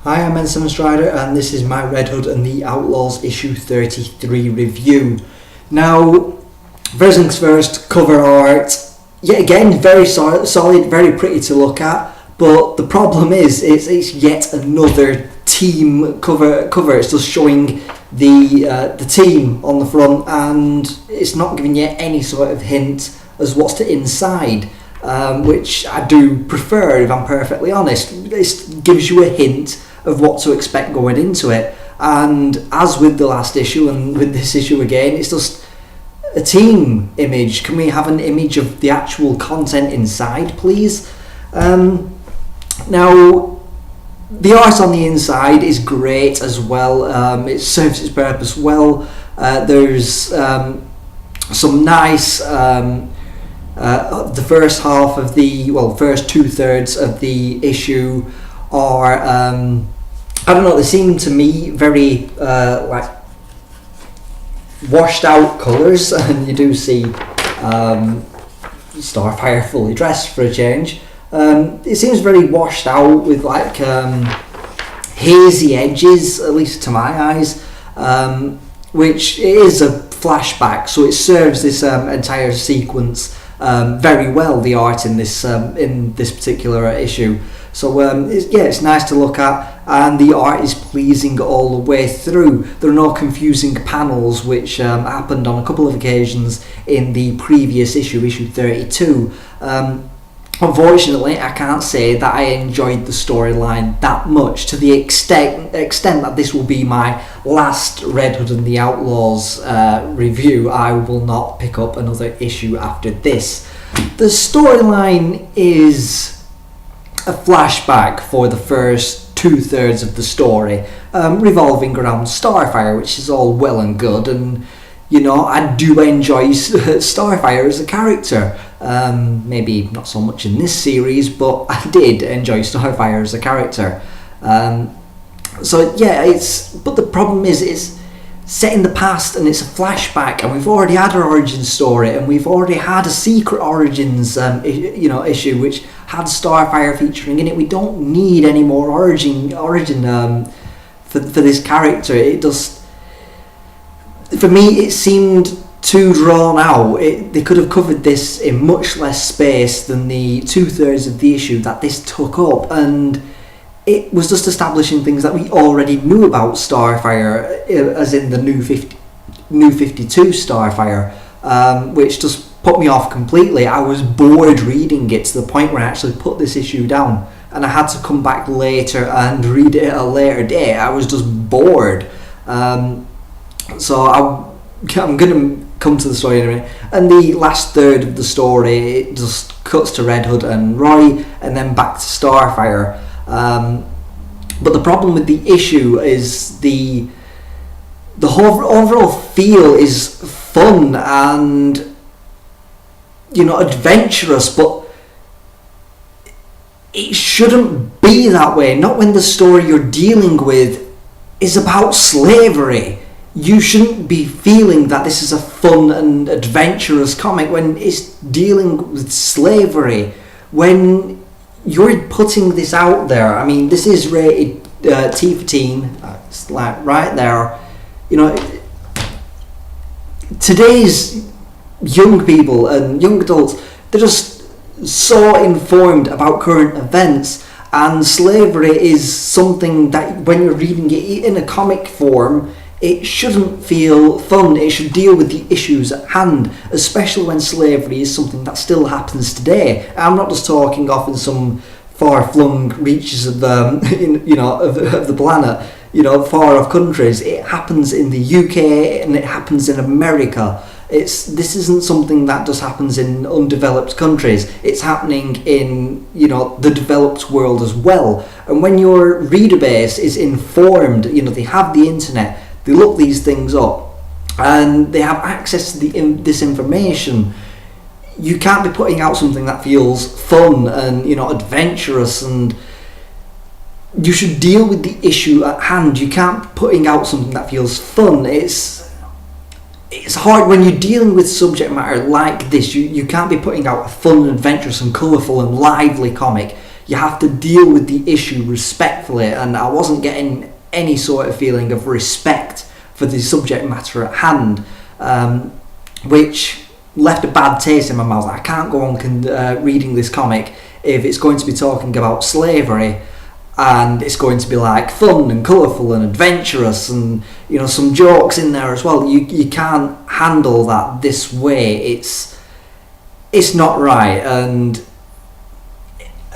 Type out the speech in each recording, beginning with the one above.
Hi, I'm Ensign Strider, and this is my Red Hood and the Outlaws issue 33 review. Now, first things first, cover art. Yet again, very solid, very pretty to look at. But the problem is, it's yet another team cover. It's just showing the team on the front, and it's not giving you any sort of hint as what's to inside. Which I do prefer, if I'm perfectly honest. This gives you a hint of what to expect going into it, and as with the last issue and with this issue again, it's just a team image. Can we have an image of the actual content inside, please? Now, the art on the inside is great as well. It serves its purpose well. There's some nice the first half of first 2/3 of the issue are I don't know, they seem to me very like washed out colours, and you do see Starfire fully dressed for a change. It seems very washed out with like hazy edges, at least to my eyes, which is a flashback, so it serves this entire sequence very well, the art in this particular issue. So it's nice to look at, and the art is pleasing all the way through. There are no confusing panels, which happened on a couple of occasions in the previous issue 32. Unfortunately, I can't say that I enjoyed the storyline that much, to the extent that this will be my last Red Hood and the Outlaws review. I will not pick up another issue after this. The storyline is a flashback for the first 2/3 of the story, revolving around Starfire, which is all well and good, and you know, I do enjoy Starfire as a character. Maybe not so much in this series, but I did enjoy Starfire as a character. So yeah, but the problem is it's set in the past and it's a flashback, and we've already had our origin story, and we've already had a Secret Origins issue which had Starfire featuring in it. We don't need any more origin for this character. It just, for me, it seemed too drawn out. They could have covered this in much less space than the 2/3 of the issue that this took up, and it was just establishing things that we already knew about Starfire, as in the new 52 Starfire, which just put me off completely. I was bored reading it to the point where I actually put this issue down, and I had to come back later and read it at a later date. I was just bored. So I'm going to come to the story in a minute. And the last third of the story, it just cuts to Red Hood and Roy, and then back to Starfire. But the problem with the issue is the whole overall feel is fun and, you know, adventurous, but it shouldn't be that way. Not when the story you're dealing with is about slavery. You shouldn't be feeling that this is a fun and adventurous comic when it's dealing with slavery. When you're putting this out there, I mean, this is rated T for teen. It's like right there. You know, today's young people and young adults, they're just so informed about current events, and slavery is something that when you're reading it in a comic form, it shouldn't feel fun. It should deal with the issues at hand, especially when slavery is something that still happens today. I'm not just talking off in some far-flung reaches of the planet, you know, far-off countries. It happens in the UK and it happens in America. This isn't something that just happens in undeveloped countries. It's happening in, you know, the developed world as well. And when your reader base is informed, you know, they have the internet, they look these things up, and they have access to this information, you can't be putting out something that feels fun and, you know, adventurous, and you should deal with the issue at hand. You can't be putting out something that feels fun. It's hard when you're dealing with subject matter like this. You can't be putting out a fun, adventurous and colourful and lively comic. you have to deal with the issue respectfully, and I wasn't getting any sort of feeling of respect for the subject matter at hand, which left a bad taste in my mouth. I can't go on reading this comic if it's going to be talking about slavery and it's going to be like fun and colourful and adventurous and, you know, some jokes in there as well. You can't handle that this way. It's not right, and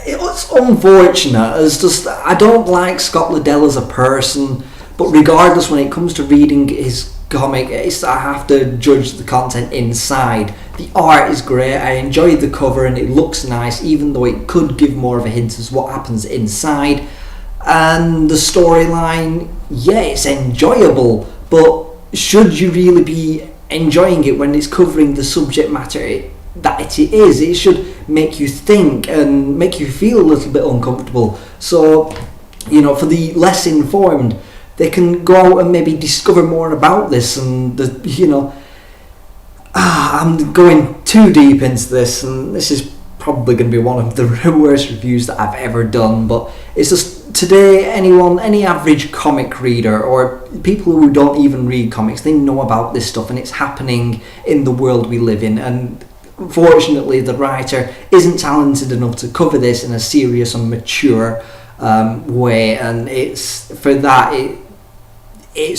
it's unfortunate. It's just, I don't like Scott Liddell as a person, but regardless, when it comes to reading his comic, I have to judge the content inside. The art is great, I enjoyed the cover and it looks nice, even though it could give more of a hint as what happens inside. And the storyline, yeah, it's enjoyable, but should you really be enjoying it when it's covering the subject matter that it is? It should make you think and make you feel a little bit uncomfortable. So, you know, for the less informed, they can go out and maybe discover more about this. And I'm going too deep into this, and this is probably going to be one of the worst reviews that I've ever done. But it's just, today, any average comic reader or people who don't even read comics, they know about this stuff, and it's happening in the world we live in. And fortunately, the writer isn't talented enough to cover this in a serious and mature way, and it's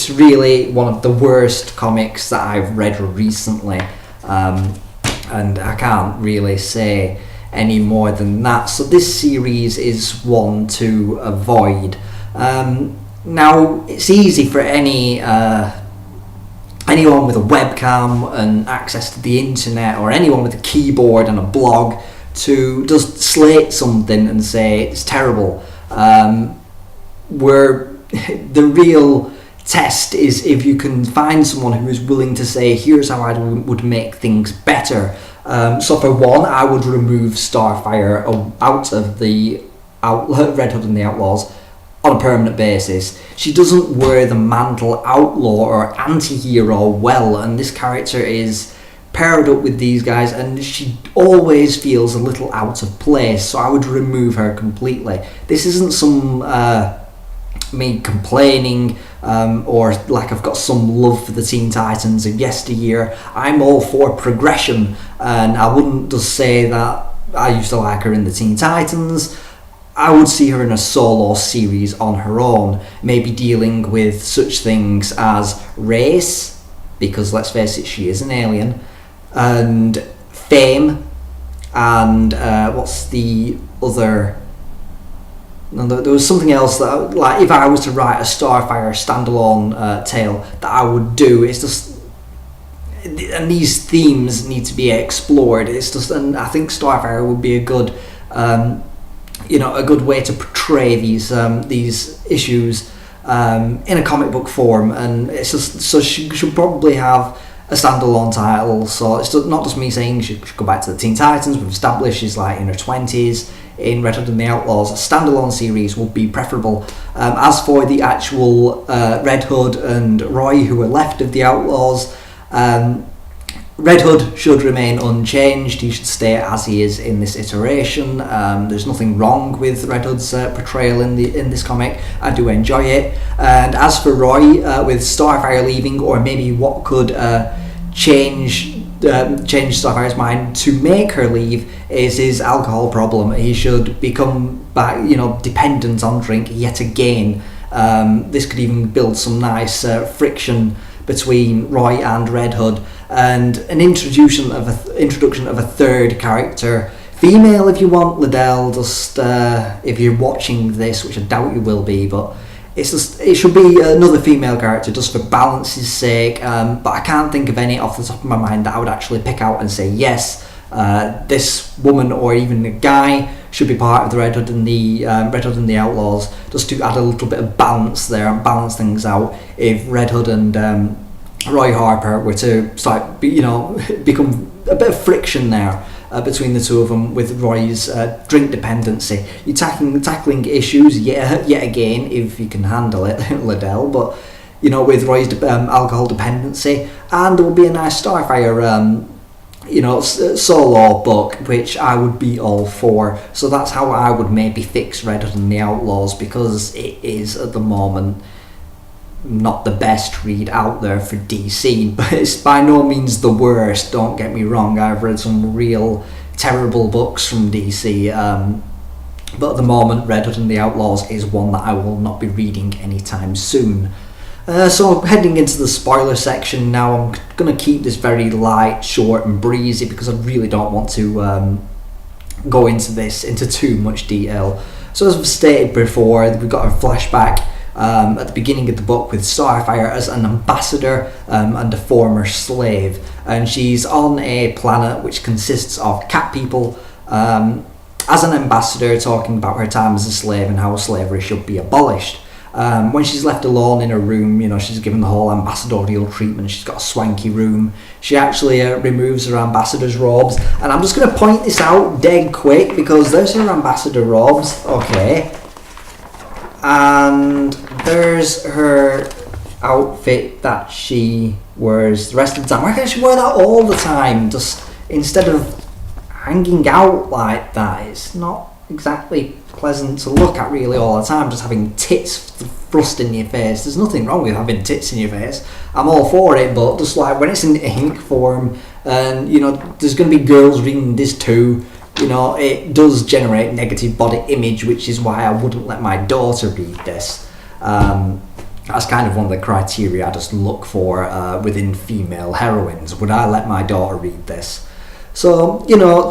really one of the worst comics that I've read recently, and I can't really say any more than that. So this series is one to avoid. Now, it's easy for anyone with a webcam and access to the internet, or anyone with a keyboard and a blog, to just slate something and say it's terrible. Where the real test is if you can find someone who is willing to say, here's how I would make things better. So for one, I would remove Starfire out of the Red Hood and the Outlaws on a permanent basis. She doesn't wear the mantle outlaw or anti-hero well, and this character is paired up with these guys, and she always feels a little out of place, so I would remove her completely. This isn't some me complaining or like I've got some love for the Teen Titans of yesteryear. I'm all for progression, and I wouldn't just say that I used to like her in the Teen Titans. I would see her in a solo series on her own, maybe dealing with such things as race, because let's face it, she is an alien, and fame, and what's the other... No, there was something else that, like, if I was to write a Starfire standalone tale, that I would do. It's just, and these themes need to be explored. It's just, and I think Starfire would be a good, a good way to portray these issues in a comic book form. And it's just, so she should probably have a standalone title. So it's not just me saying she should go back to the Teen Titans. We've established she's like in her 20s. In Red Hood and the Outlaws, a standalone series would be preferable. As for the actual Red Hood and Roy who are left of the Outlaws, Red Hood should remain unchanged. He should stay as he is in this iteration. There's nothing wrong with Red Hood's portrayal in this comic. I do enjoy it. And as for Roy, with Starfire leaving, or maybe what could change Starfire's mind to make her leave, is his alcohol problem. He should become back, dependent on drink yet again. This could even build some nice friction between Roy and Red Hood, and an introduction of a third character, female if you want. Liddell, just if you're watching this, which I doubt you will be, but it should be another female character just for balance's sake. But I can't think of any off the top of my mind that I would actually pick out and say yes, this woman or even a guy should be part of the Red Hood and the Outlaws, just to add a little bit of balance there and balance things out. If Red Hood and Roy Harper were to start, become a bit of friction there between the two of them, with Roy's drink dependency, you're tackling issues yet again, if you can handle it, Liddell. But with Roy's alcohol dependency, and there will be a nice Starfire solo book, which I would be all for. So that's how I would maybe fix Red Hood and the Outlaws, because it is at the moment not the best read out there for DC, but it's by no means the worst, don't get me wrong. I've read some real terrible books from DC, but at the moment Red Hood and the Outlaws is one that I will not be reading anytime soon. So heading into the spoiler section now, I'm going to keep this very light, short and breezy, because I really don't want to go into too much detail. So as I've stated before, we've got a flashback at the beginning of the book with Starfire as an ambassador and a former slave, and she's on a planet which consists of cat people, as an ambassador, talking about her time as a slave and how slavery should be abolished. When she's left alone in her room, she's given the whole ambassadorial treatment. She's got a swanky room. She actually removes her ambassador's robes, and I'm just going to point this out dead quick, because there's her ambassador robes, okay, and there's her outfit that she wears the rest of the time. Why can't she wear that all the time, just instead of hanging out like that? It's not exactly pleasant to look at really all the time, just having tits thrust in your face. There's nothing wrong with having tits in your face, I'm all for it, but just like when it's in ink form, and there's going to be girls reading this too, it does generate negative body image, which is why I wouldn't let my daughter read this. That's kind of one of the criteria I just look for within female heroines. Would I let my daughter read this? So,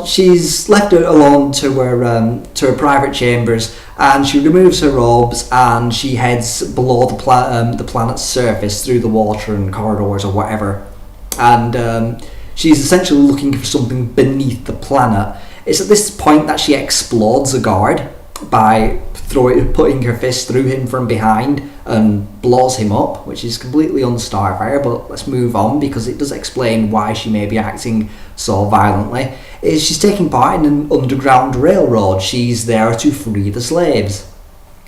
she's left alone to her private chambers, and she removes her robes and she heads below the planet's surface through the water and corridors or whatever. And she's essentially looking for something beneath the planet. It's at this point that she explodes a guard by putting her fist through him from behind and blows him up, which is completely un-Starfire, but let's move on, because it does explain why she may be acting so violently. She's taking part in an underground railroad. She's there to free the slaves,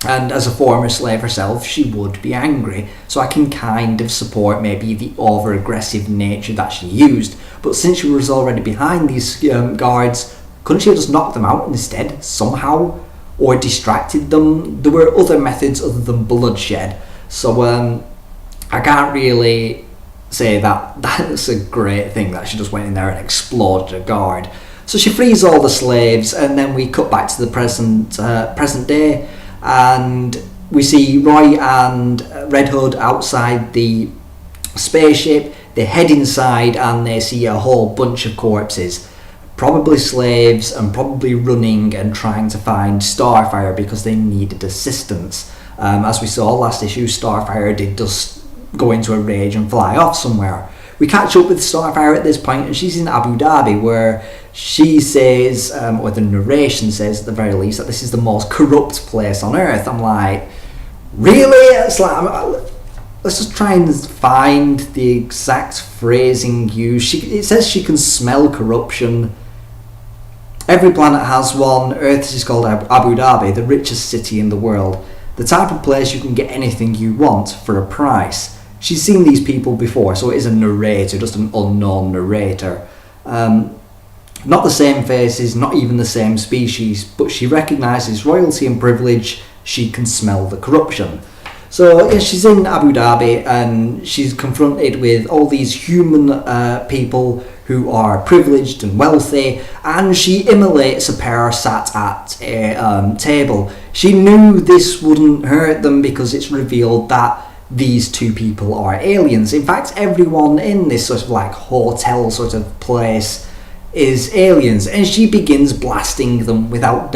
and as a former slave herself, she would be angry, so I can kind of support maybe the over-aggressive nature that she used. But since she was already behind these guards, couldn't she have just knocked them out instead, somehow? Or distracted them? There were other methods other than bloodshed, so I can't really say that that's a great thing that she just went in there and exploded a guard. So she frees all the slaves, and then we cut back to the present day, and we see Roy and Red Hood outside the spaceship. They head inside and they see a whole bunch of corpses, probably slaves, and probably running and trying to find Starfire because they needed assistance. As we saw last issue, Starfire did just go into a rage and fly off somewhere. We catch up with Starfire at this point, and she's in Abu Dhabi, where she says, or the narration says at the very least, that this is the most corrupt place on earth. I'm like, really? It's like, let's just try and find the exact phrasing used. It says she can smell corruption. Every planet has one. Earth is called Abu Dhabi, the richest city in the world. The type of place you can get anything you want for a price. She's seen these people before, so it is a narrator, just an unknown narrator. Not the same faces, not even the same species, but she recognises royalty and privilege. She can smell the corruption. So yeah, she's in Abu Dhabi, and she's confronted with all these human people who are privileged and wealthy, and she immolates a pair sat at a table. She knew this wouldn't hurt them because it's revealed that these two people are aliens. In fact, everyone in this sort of like hotel sort of place is aliens, and she begins blasting them without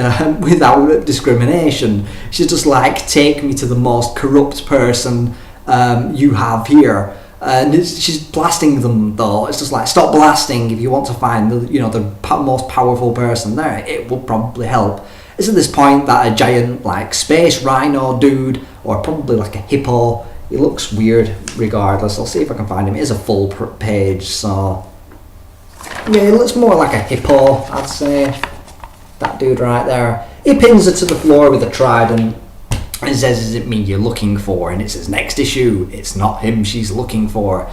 discrimination. She's just like, take me to the most corrupt person you have here. And she's blasting them though. It's just like, stop blasting if you want to find the most powerful person there. It will probably help. It's at this point that a giant like space rhino dude, or probably like a hippo, he looks weird regardless. I'll see if I can find him. It is a full page, so yeah, it looks more like a hippo, I'd say. That dude right there. He pins her to the floor with a trident and says, is it me you're looking for? And it says, next issue, it's not him she's looking for.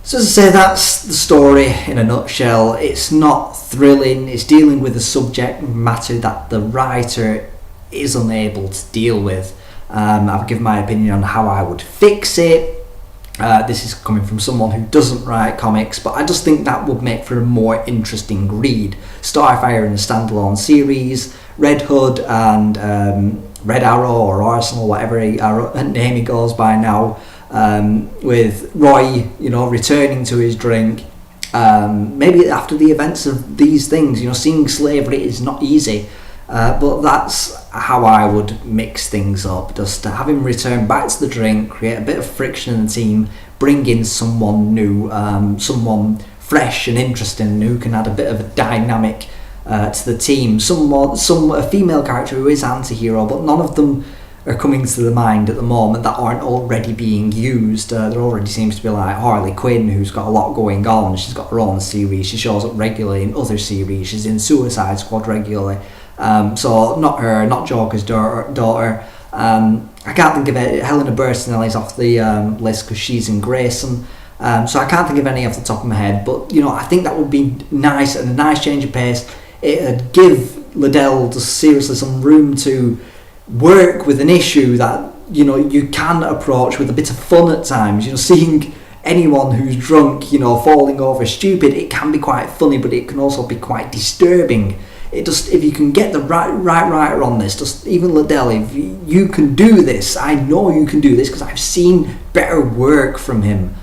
So as I say, that's the story in a nutshell. It's not thrilling, it's dealing with a subject matter that the writer is unable to deal with. I've given my opinion on how I would fix it. This is coming from someone who doesn't write comics, but I just think that would make for a more interesting read. Starfire in a standalone series, Red Hood and Red Arrow or Arsenal, whatever name he goes by now, with Roy, returning to his drink. Maybe after the events of these things, seeing slavery is not easy, but that's how I would mix things up. Just to have him return back to the drink, create a bit of friction in the team, bring in someone new, someone fresh and interesting who can add a bit of a dynamic to the team. A female character who is anti-hero, but none of them are coming to the mind at the moment that aren't already being used. There already seems to be like Harley Quinn, who's got a lot going on. She's got her own series, she shows up regularly in other series, she's in Suicide Squad regularly. So not her, not Joker's daughter. I can't think of it. Helena Bertinelli's off the list because she's in Grayson. So I can't think of any off the top of my head, but I think that would be nice and a nice change of pace. It'd give Liddell just seriously some room to work with an issue that you can approach with a bit of fun at times. Seeing anyone who's drunk falling over stupid, it can be quite funny, but it can also be quite disturbing. If you can get the right writer on this, just even Liddell, if you can do this, I know you can do this because I've seen better work from him.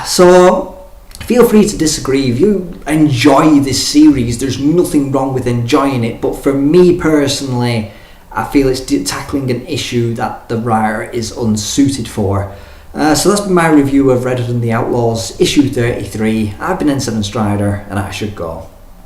So feel free to disagree. If you enjoy this series, there's nothing wrong with enjoying it, but for me personally, I feel it's tackling an issue that the writer is unsuited for. So that's been my review of Red Hood and the Outlaws, issue 33. I've been N7 Strider, and I should go.